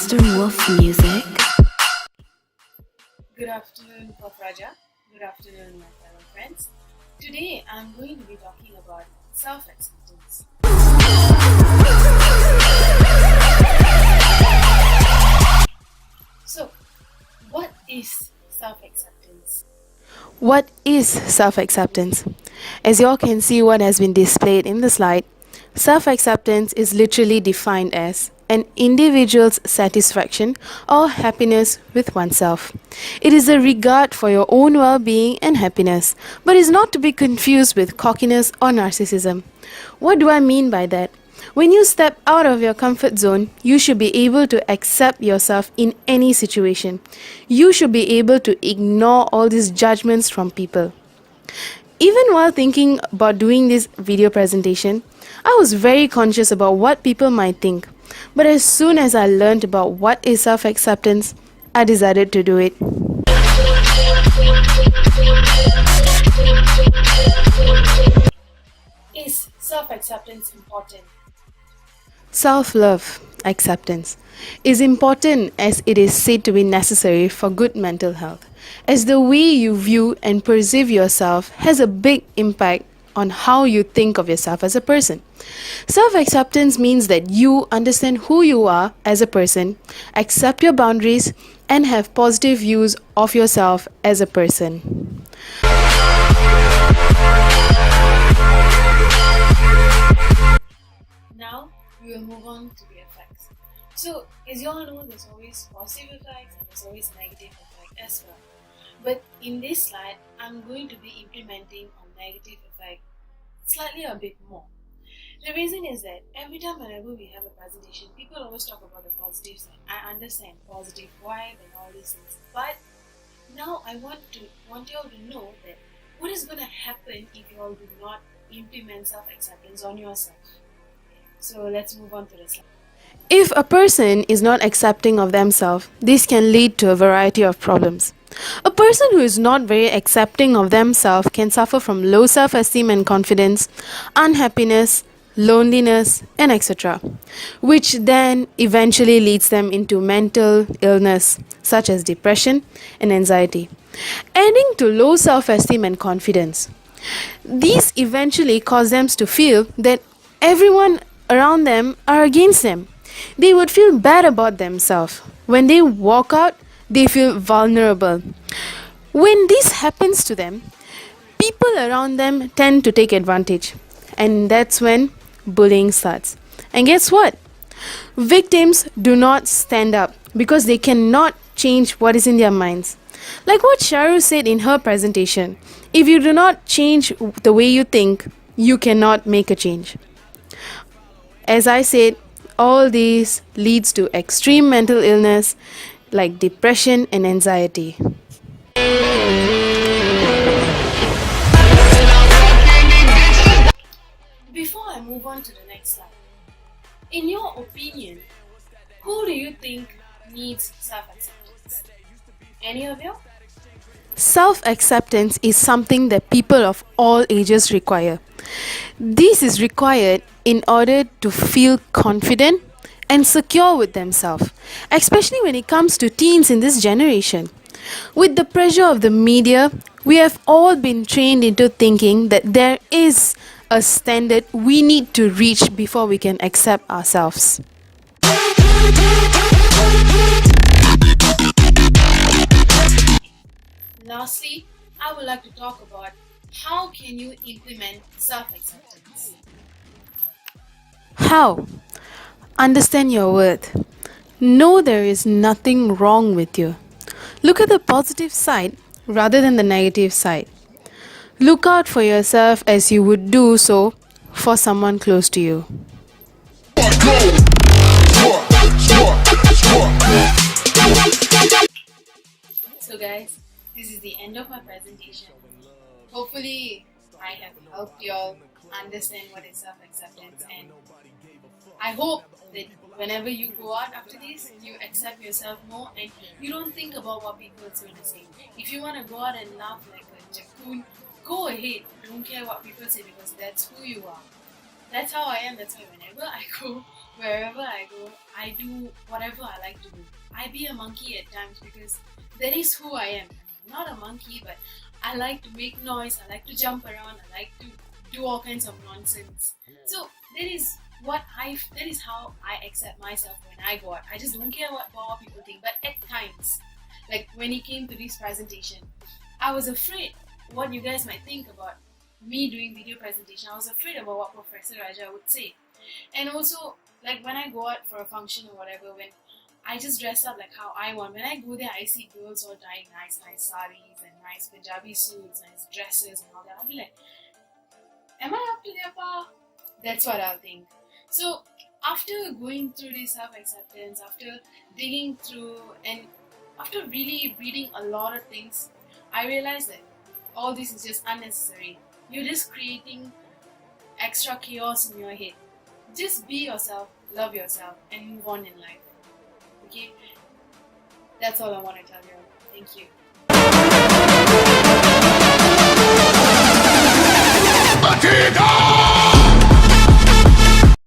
Mr. Wolf Music. Good afternoon, Prof. Raja. Good afternoon, my fellow friends. Today I'm going to be talking about self-acceptance. So, what is self-acceptance? What is self-acceptance? As you all can see what has been displayed in the slide, self-acceptance is literally defined as an individual's satisfaction or happiness with oneself. It is a regard for your own well-being and happiness, but is not to be confused with cockiness or narcissism. What do I mean by that? When you step out of your comfort zone, you should be able to accept yourself in any situation. You should be able to ignore all these judgments from people. Even while thinking about doing this video presentation, I was very conscious about what people might think. But as soon as I learned about what is self-acceptance, I decided to do it. Is self-acceptance important? Self-love, acceptance, is important as it is said to be necessary for good mental health, as the way you view and perceive yourself has a big impact on how you think of yourself as a person. Self-acceptance means that you understand who you are as a person, accept your boundaries, and have positive views of yourself as a person. Now, we will move on to the effects. So, as you all know, there's always positive effects and there's always negative effects as well. But in this slide, I'm going to be implementing on negative effect slightly a bit more. The reason is that every time whenever we have a presentation, people always talk about the positive side. I understand positive vibe and all these things, but now I want you all to know that what is going to happen if you all do not implement self-acceptance on yourself. So let's move on to the slide. If a person is not accepting of themselves, this can lead to a variety of problems. A person who is not very accepting of themselves can suffer from low self-esteem and confidence, unhappiness, loneliness, and etc., which then eventually leads them into mental illness such as depression and anxiety. Adding to low self-esteem and confidence, these eventually cause them to feel that everyone around them are against them. They would feel bad about themselves. When they walk out, they feel vulnerable. When this happens to them, people around them tend to take advantage. And that's when bullying starts. And guess what? Victims do not stand up because they cannot change what is in their minds. Like what Sharu said in her presentation, if you do not change the way you think, you cannot make a change. As I said, all these leads to extreme mental illness like depression and anxiety. Before I move on to the next slide, in your opinion, who do you think needs self-acceptance? Any of you? Self-acceptance is something that people of all ages require. This is required in order to feel confident and secure with themselves, especially when it comes to teens in this generation. With the pressure of the media, we have all been trained into thinking that there is a standard we need to reach before we can accept ourselves. Lastly, I would like to talk about how can you implement self-acceptance. How? Understand your worth. Know there is nothing wrong with you. Look at the positive side rather than the negative side. Look out for yourself as you would do so for someone close to you. So guys, this is the end of my presentation. Hopefully, I have helped you all understand what is self-acceptance, and I hope that whenever you go out after this, you accept yourself more and you don't think about what people are going to say. If you want to go out and laugh like a jacoon, go ahead. Don't care what people say because that's who you are. That's how I am. That's why whenever I go, wherever I go, I do whatever I like to do. I be a monkey at times because that is who I am. I'm not a monkey, but I like to make noise. I like to jump around. I like to do all kinds of nonsense. So that is what I. That is how I accept myself when I go out. I just don't care what people think. But at times, like when it came to this presentation, I was afraid what you guys might think about me doing video presentation. I was afraid about what Professor Raja would say. And also, like when I go out for a function or whatever, when I just dress up like how I want. When I go there, I see girls all dyeing nice saris and nice Punjabi suits, nice dresses and all that. I'll be like, am I up to their par? That's what I'll think. So after going through this self-acceptance, after digging through and after really reading a lot of things, I realized that all this is just unnecessary. You're just creating extra chaos in your head. Just be yourself, love yourself, and move on in life. Okay? That's all I want to tell you. Thank you.